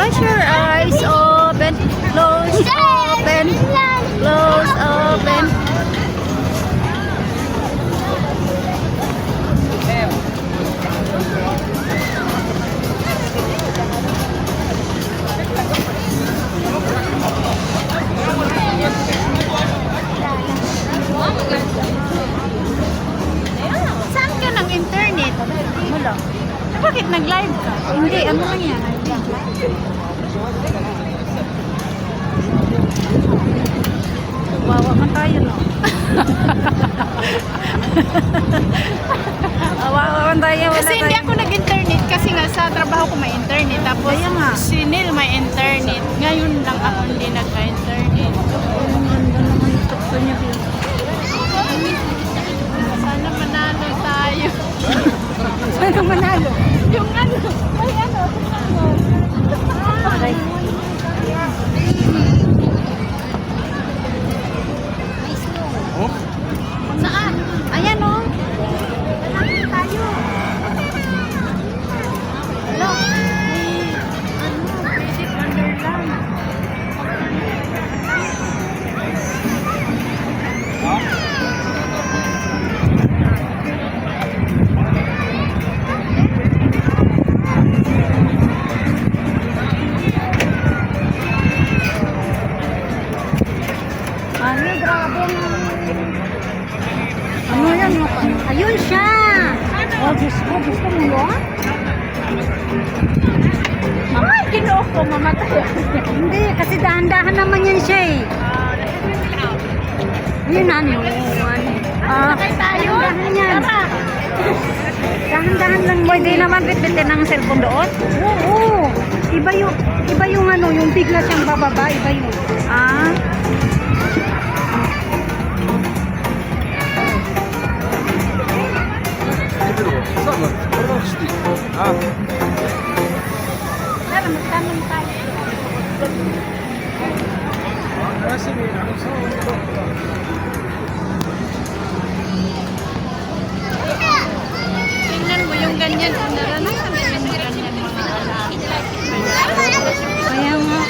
Close your eyes. Open. Close. Open. Close. Open. Saan ka ng internet? Wala. Bakit nag-live ka? Hindi, ano lang yan? Wawa man tayo, no? Wawa man tayo. Kasi hindi ako nag-internet kasi nga sa trabaho ko may internet. Tapos Kaya nga. si Neil may internet. Ngayon lang ako hindi nagka-internet. Ang ganda naman ito ko niya. Sana manalo tayo. Sana manalo. Yung ano, may ano, Aray. Saan? Ayan, oh. Saan tayo? Hello. Visit Wonderland. Ano, grabe naman. Ano yan? Ayun siya. Oh, Diyos ko. Gusto mo yun? Ay, kinuha ko, mamatay ako. Hindi, kasi dahan-dahan naman yan siya eh. Yun ano. Sakay tayo? Dahan yan. Tara. Dahan-dahan lang yun. Pwede naman bitbitin ng cellphone doon? Oo. Iba yung ano, yung bigla siyang bababa. Iba yun. Ah. Tara, magtanong tayo. Tingnan mo yung ganyan. Naranasan mo yung ganyan mga anak. Kaya nga.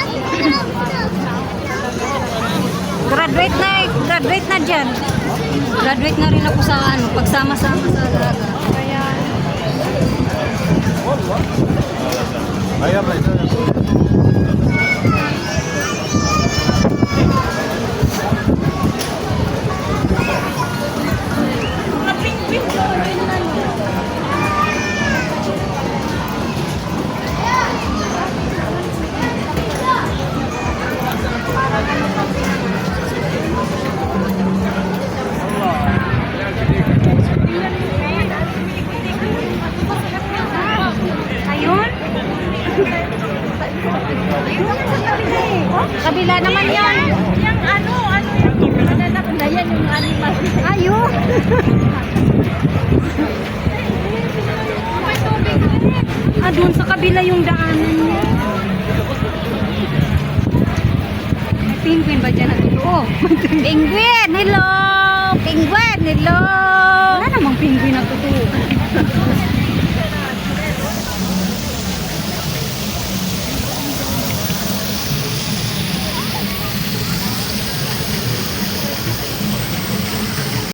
Graduate na dyan. Graduate na rin ako sa ano, pagsama-sama sa alaga. Kaya, Ayun? Kabila naman yan. yung ano yung mananap na yan, yung animal. Ayun. May tubig. Doon sa kabila yung daanan niya. May penguin ba dyan? Oh, penguin! Hello! Penguin! Hello!